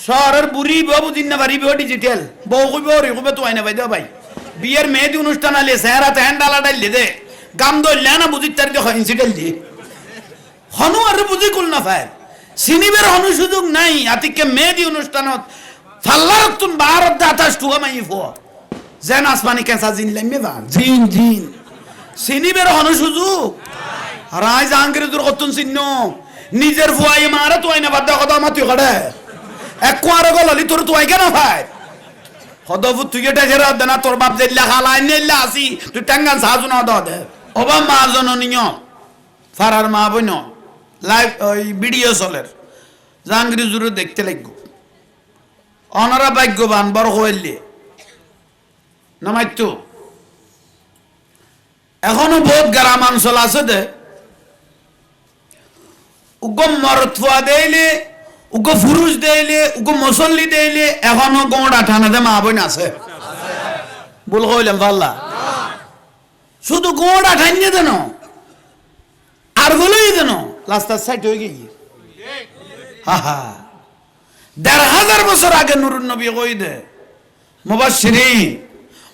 শহরের বুড়ি বাবু দিন না বাড়ি বউ ডিজিটাল বউ কইব রে কইবে তো আইনা ভাই দাও ভাই বিয়ের মেহেদি অনুষ্ঠান আলে চেহারা তেহান ডালা ডাইলে দে গাম দইলে না বুঝি তার দিয়ে ইনসিডেন্ট দি হনু আর বুঝি কুল না ফায় সিনিবের হনু সুযোগ নাই আতিকে মেহেদি অনুষ্ঠানত ফাল্লার তুন বাহারত দাতাস টুয়া মাই ফো যেন আসমানি কেসা জিন লাইমে বা জিন জিন সিনিবের হনু সুযোগ রাই জাহাঙ্গীর দুর কতন চিহ্ন নিজের ফুয়াই মারে তো আইনা বাদ কথা আমার তুই কড়ে এক কোয়ারে গলি তোর তুই কেন ভাই হদবু তুই এটা জেরা দেনা তোর বাপ জেল্লা খালা নেল্লা আসি তুই টাঙ্গান সাজু না দে ওবা মা জননীয় ফারার মা বইন লাইভ ওই ভিডিও চলের জাহাঙ্গীর জুরে দেখতে লাগবো অনারা ভাগ্যবান বড় হইলে নামাইতো এখনো বহুত গ্রাম অঞ্চল আছে দে উগম মরথুয়া দেইলে উগো ফুরুষ দেইলে উগো মুসল্লি দেইলে এখনো গোড়া ঠানাতে মা বোন আছে বল কইলাম পাল্লা শুধু গোড়া ঠানিয়ে দেন আর গুলোই দেন লাস্টার সাইড হয়ে গিয়ে হা হা ১,৫০০ বছর আগে নুরুন নবী কই দে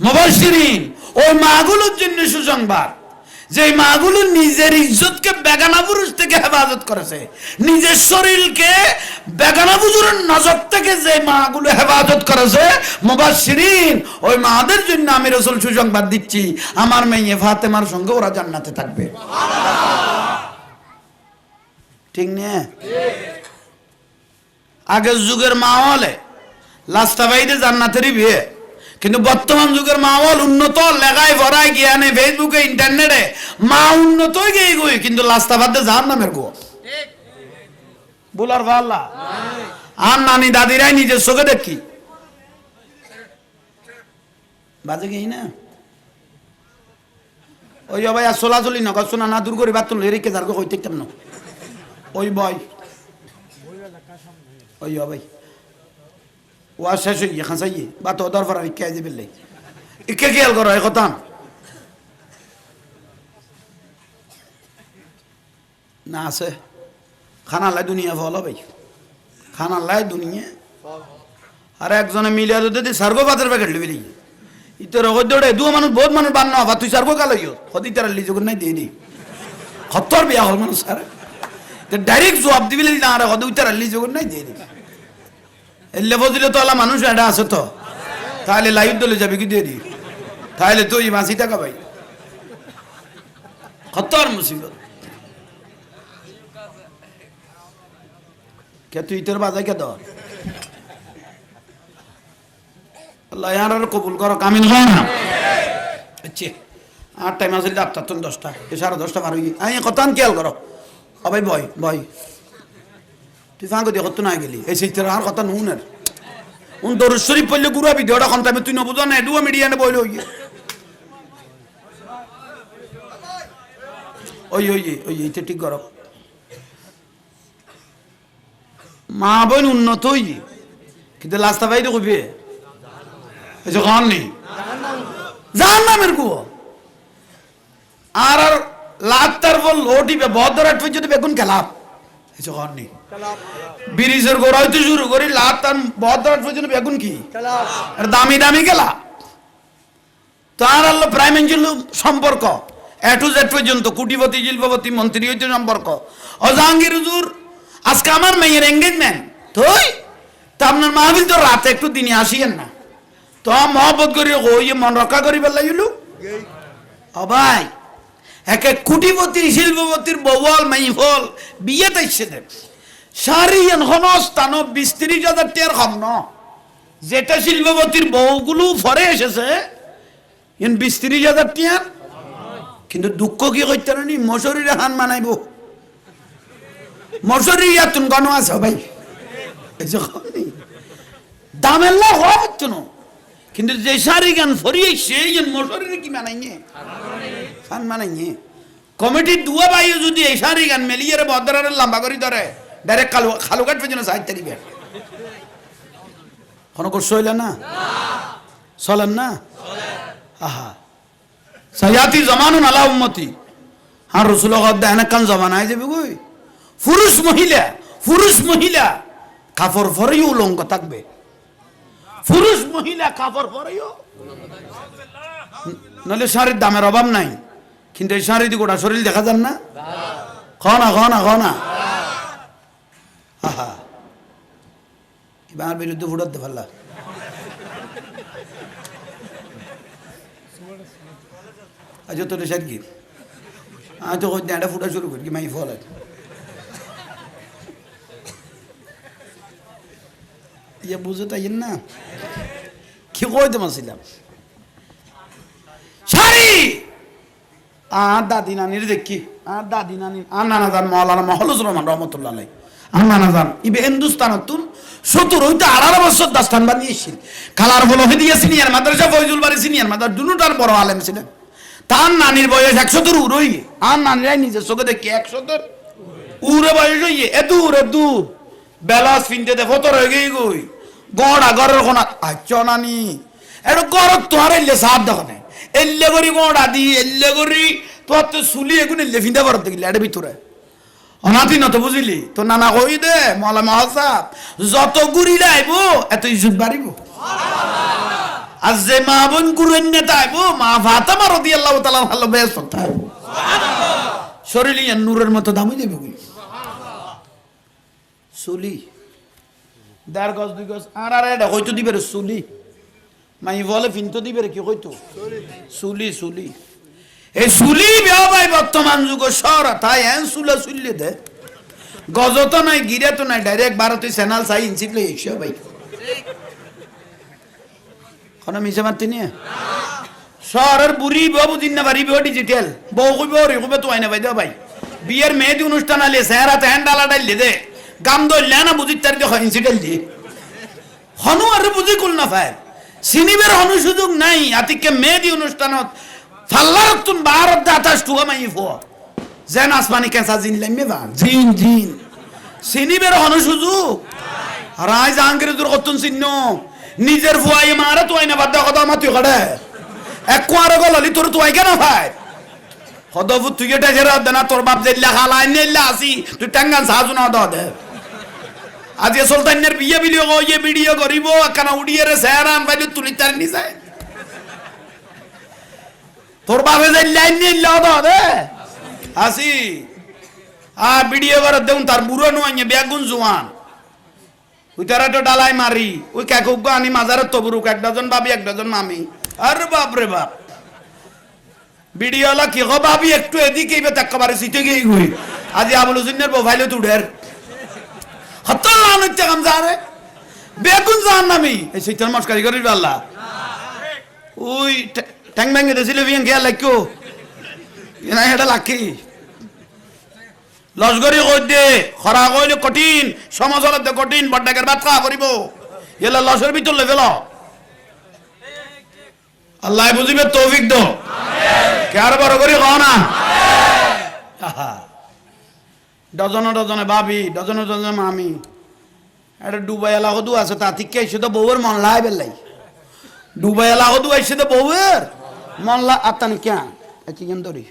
মুবাশশিরিন ওই মাগুলোর জন্য সুসংবাদ যে মাগুলো নিজের ইজ্জতকে বেগানা পুরুষ থেকে হেফাজত করেছে নিজের শরীরকে বেগানা পুরুষের নজর থেকে যে মাগুলো হেফাজত করেছে মুবাশশিরিন ওই মাদের জন্য আমি রাসূল সুসংবাদ দিচ্ছি আমার মেয়ে ফাতেমার সঙ্গে ওরা জান্নাতে থাকবে ঠিক না আগের যুগের মাহলে লাস্টা বাইদে জান্নাতেরই বিয়ে কিন্তু বর্তমান যুগের মাহল উন্নত লেখায় ভরায় জ্ঞানে ফেসবুকে ইন্টারনেটে মা উন্নত গিয়ে গই কিন্তু লাস্টা বাদে জাহান্নামের গো বলার ভাল্লা আর নানি দাদিরাই নিজের চোখে দেখি বাজে গেই না ওই ভাই আর চলাচলি নগর শোনা না দূর করি বাতুল রেখে যার গো হইতে কেমন ওই বয় ওই ভাই ওয়া শেষ হয়ে গিয়ে খাঁচাইয়ে বা তো দরবার ইকে আইজে বেললে ইকে খেয়াল করো এই কথা না আছে খানাল্লাই দুনিয়া ফল ভাই খানাল্লাই দুনিয়া আর একজনে মিলিয়া যদি সার্গো পাতের প্যাকেট লিবি ইতর দৌড়ে দু মানুষ বহুত মানুষ বান্ন হবা তুই সার্গো কালো হদি তার লিজুক নাই দিয়ে দি হত্তর বিয়া হল মানুষ স্যার ডাইরেক্ট জবাব দিবি না আর হদি তার লিজুক নাই দিয়ে দিবি এলে বদিলে তো আলা মানুষ এটা আছে তো তাহলে লাইভ দলে যাবে কি দিয়ে দি তাহলে তুই ৮০ টাকা ভাই খতর মুসিবত কে তুই তোর বাজাই কে দর আল্লাহ ইয়ার কবুল করো কামিন হয় না আচ্ছা আর টাইম আসলে আপনার তুমি ১০টা ১০:৩০ পার হয়ে আমি কথা খেয়াল করো ভাই বয় বয় তুই ফাঁক দিয়ে কত না গেলি এই সেই আর কথা নুনের উন দরুদ শরীফ পড়লে গুরুয়া ভিডিওটা কোন টাইমে তুই নবুঝ না এডুয়া মিডিয়ানে বইলে হইয়ে ওই ওই ওই এইটা ঠিক করো মা বোন উন্নত হই কিন্তু লাস্টা ভাই তো কইবে এই যে গান নেই জাহান্নামের কুয়ো আর লাত্তার বল লোটিবে বদরাট যদি বেগুন খেলাপ এই যে গান নেই ব্রিজের গোড়া হইতে শুরু করি লাতান বদরাট পর্যন্ত বেগুন কি আর দামি দামি গেলা তার আল্লাহ প্রাইম এঞ্জেল সম্পর্ক এ টু জেড পর্যন্ত কুটিপতি শিল্পপতি মন্ত্রী হইতে সম্পর্ক জাহাঙ্গীর হুজুর আজকে আমার মেয়ের এঙ্গেজমেন্ট তুই তা আপনার মাহফিল তো রাতে একটু দিনে আসিয়েন না তো মহব্বত করি ওই মন রক্ষা করি বেলাইলু ও ভাই এক এক কুটিপতি শিল্পপতির বউল মাইফল বিয়ে তাইছে দেব সারিয়ান হনস্থান ২০-৩০ টাকার কম ন যেটা শিল্পপতির বউগুলো ফরে এসেছে ২০-৩০ টাকা কিন্তু দুঃখ কি করতে নি মশারির হান মানাইব মশারি ইয়াতুন গণ আছে ভাই দামের লাভ হচ্ছে না কিন্তু যে সারি গান ফরিয়ে সেই মশারির কি মানাইনি হান মানাইনি কমিটির দুয়া বাইও যদি এই সারি গান মেলিয়ে বদরার লম্বা করি ধরে ডাইরেক্ট খালুঘাট পর্যন্ত সাহিত্য দিবে কোনো কষ্ট হইলে না চলেন না আহা সায়াতি জমানুন আলা উম্মতি আর রসুল দেন কান জমানায় যাবে গই পুরুষ মহিলা কাপড় পরেও উলঙ্গ থাকবে, পুরুষ মহিলা কাপড় পরেও, নাহলে শাড়ির দামের অভাব নাই, কিন্তু এই শাড়ি দিয়ে গোটা শরীর দেখা যান না, খনা খনা খনা এবার বিরুদ্ধে ফুটাতে পারলা। আচ্ছা তোর সার কি আচ্ছা এটা ফুটা শুরু করি মাই ফল ইয়ে বুঝে তাই না কি কইতে মাসিলাম শাড়ি আর দাদি নানির দেখি আর দাদি নানি আর নানা জান মৌলানা মহলুজুর রহমান রহমতুল্লাহ আলাইহি আর নানা জান ইবে হিন্দুস্তানতুন 17 হইতে 18 বছর দাস্তান বানিয়েছিল। কালার বলো হদিয়া সিনিয়র মাদ্রাসা ফয়জুল বাড়ি সিনিয়র মাদ্রাসা দুটোটার বড় আলেম ছিলেন। তার নানির বয়স 100 উড়ই, আর নানিরাই নিজের চোখে দেখি 100 উড়ে বয়স হইয়ে এদু বেলাস ফিনতে দে ফতর হয়ে গই গই গড়া গড়ের কোনা আচ্ছা নানি এটা গড় তোমার এলে সাপ দেখো না এলে করি গড়া দি এলে করি তোর তো সুলি এগুন এলে ফিনতে পারো দেখলি এটা ভিতরে অনাথি নত বুঝলি তো নানা কই দে মলা মহাসাব যত গুড়ি লাইব এত ইজ্জত বাড়িব। আর যে মা বোন গুরুন নেতা আইব মা ফাতেমা রাদিয়াল্লাহু তাআলা ভালো বেশ কথা শরীরে নূরের মতো দামি দেবে সুলি 1.5 গজ 2 গজ আর এটা হয়তো দিবে সুলি মাই বলে ফিনতো দিবে কি হয়তো সুলি সুলি এই সুলি ভাই বর্তমান যুগ সর তাই এন সুলা সুললে দে গজ তো নাই গিরে তো নাই ডাইরেক্ট ভারতীয় চ্যানেল চাই ইনসিপ্লে এসে ভাই কোন মিছে মারতে নিয়ে শহরের বুড়ি বাবু দিন না বাড়ি ডিজিটাল বউ কইব রে কইবে তো আইনা ভাই দে ভাই বিয়ের মেহেদি অনুষ্ঠান আলে সেহারাতে হ্যান্ডালা ডাইলে দে গাম দইলে না বুঝি তার দেখো ইনসিডেন্ট দি হনু আর বুঝি কুল না ফায় সিনিবের হনু সুযোগ নাই আতিকে মেহেদি অনুষ্ঠানত ফাল্লার তুন ভারত দাতাস টুয়া মাই ফো যেন আসমানি কেসা জিন লাইমে বা জিন জিন সিনিবের হনু সুযোগ রাই জাহাঙ্গীর দুর কতন চিহ্ন নিজের ফুয়াই মারে তো আইনা বাদ কথা মাতি কড়ে এক কোয়ারে গলি তোর তো আই কেন ভাই হদবু তুই এটা জেরা দেনা তোর বাপ জেল্লা খালাই নেল্লা আসি তুই টাঙ্গান সাজু না দে আজ এ সুলতানের বিয়ে ভিডিও ইয়ে ভিডিও করিব কেন উড়িয়ে রে সেরান ভাই তুলি তার নি যায় তোর বাপে জেল্লা নেল্লা দে আসি আ ভিডিও করে দেউন তার বুড়ো নয় বেগুন জওয়ান ওই তারা তো ডালাই মারি ওই কাকুক আনি মাজারের তবরুক 1 ডজন বাবি 1 ডজন মামি আরে বাপ রে বাপ ভিডিওলা কি গো বাবি একটু এদিকে ইবে তাকবারে সিটে গই গই আজ আবুল হুসেনের প্রোফাইলে তুডের হত্তা লানতে কাম জারে বেগুন জান নামি এই সিটার মস্কারি করিস আল্লাহ ওই ট্যাং ব্যাঙ্গে দিছিল বিয়ান খেয়াল লাইকো এনা এটা লাকি লজগরি কই দে খরা কইলে কঠিন সমাজলত কঠিন বড়ডাকের ভাত খাওয়া করিব এলা লসের ভিতর লেভেল আল্লাহ বুঝিবে তৌফিক দাও আমিন কার বড় করি কও না আমিন ডজনে ডজনে ভাবি ডজনে ডজনে মামি এটা ডুবাই এলাকা দু আছে তা ঠিক এসে তো বউয়ের মন লাই বেলাই ডুবাই এলাকা দু এসে তো বউয়ের মন লা আতানি কেন এটি কেন ধরি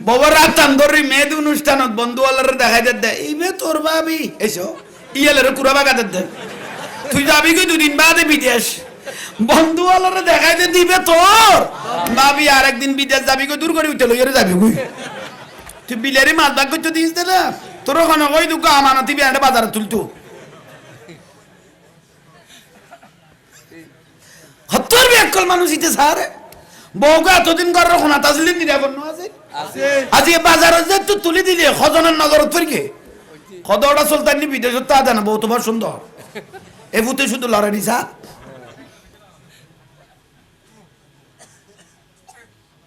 বউয়ের আতান ধরি মেয়েদ অনুষ্ঠানত বন্ধু আল্লাহরে দেখাই দে এইবে তোর ভাবি এসো ইয়েলের কুড়া বাগা দে তুই যাবি কি 2 দিন বাদে বিদেশ বন্ধু আল্লাহরে দেখাই দে দিবে তোর ভাবি আরেকদিন বিদেশ যাবি কই দূর করে উঠে লইরে যাবি কই তুই বিলেরি মাছ ভাগ করতে দিস দে না তোর ওখানে কই দুকা আমানতি বিয়াটা বাজারে তুলতো হত্তর বিয়াকল মানুষ ইতে সারে বউকা এতদিন করার কোনা তাজলিন নিরাপন্ন আছে আজকে বাজারে যে তুই তুলি দিলে খজনের নজরত ফিরকে খদটা সুলতানি বিদেশত তা জানা বউ তোমার সুন্দর এ ফুতে শুধু লড়াই নিসা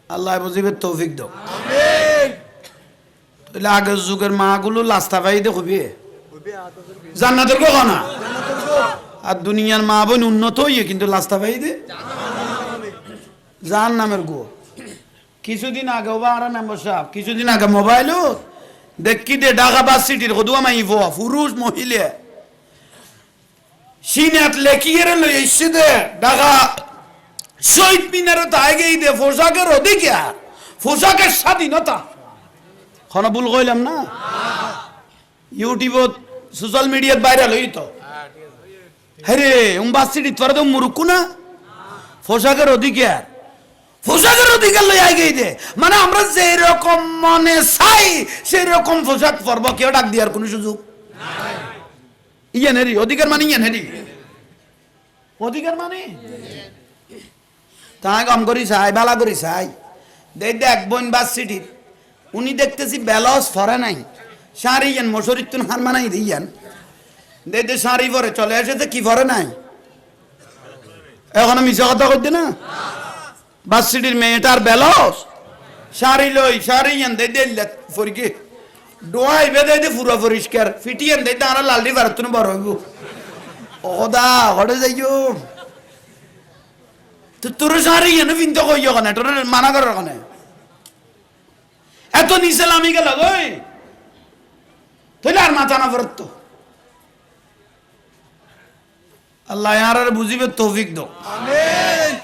আল্লাহ বুঝিবে তৌফিক দাও আমিন তাহলে আগের যুগের মাগুলো লাস্তা পাই দেখবি জান্নাতের গো না আর দুনিয়ার মা বোন উন্নত হইয়ে কিন্তু লাস্তা পাই দে জাহান্নামের গো কিছুদিন আগে ওবারা মেম্বার সাহেব কিছুদিন আগে মোবাইলও দেখি দে ঢাকা বাস সিটির কদুয়া মাই পুরুষ মহিলা সিনাত লেখিয়ে লই এসে দে ঢাকা শহীদ মিনারে তাই গেই দে পোশাকের অধিকার পোশাকের স্বাধীনতা কোনো ভুল কইলাম না ইউটিউবত সোশ্যাল মিডিয়াত ভাইরাল হই তো হ্যাঁ বাসিটি তোরা তো মুরুক্কু না পোশাকের অধিকার পোশাকের অধিকার লই আগে দে মানে আমরা যে রকম মনে চাই সেই রকম পোশাক পরব কেউ ডাক দেওয়ার কোনো সুযোগ ইয়ানেরি অধিকার মানে ইয়ানেরি অধিকার মানে তাই কম করি চাই বেলা করি চাই দেখ বোন বাস সিটির উনি দেখতেছি বেলস ফরে নাই শাড়ি ইয়ান মশরির তুন হার মানাই দিয়ান দে শাড়ি পরে চলে এসেছে কি পরে নাই এখন মিশা কথা করতে না বাস সিটির মেয়েটার বেলস শাড়ি লই শাড়ি ইয়ান দে ফরিকে ডোয়াই বেদে দে পুরো পরিষ্কার ফিটিয়ান দে তারা লালডি ভারত বড় হইব ওদা হড়ে যাইও তো তোর শাড়ি ইয়ান বিন্দু কইও কেন তোর মানা করার কেন এত নিচে লামি গেল ওই তাহলে আর মাথা না ফরত আল্লাহ আর বুঝিবে তৌফিক দাও আমিন।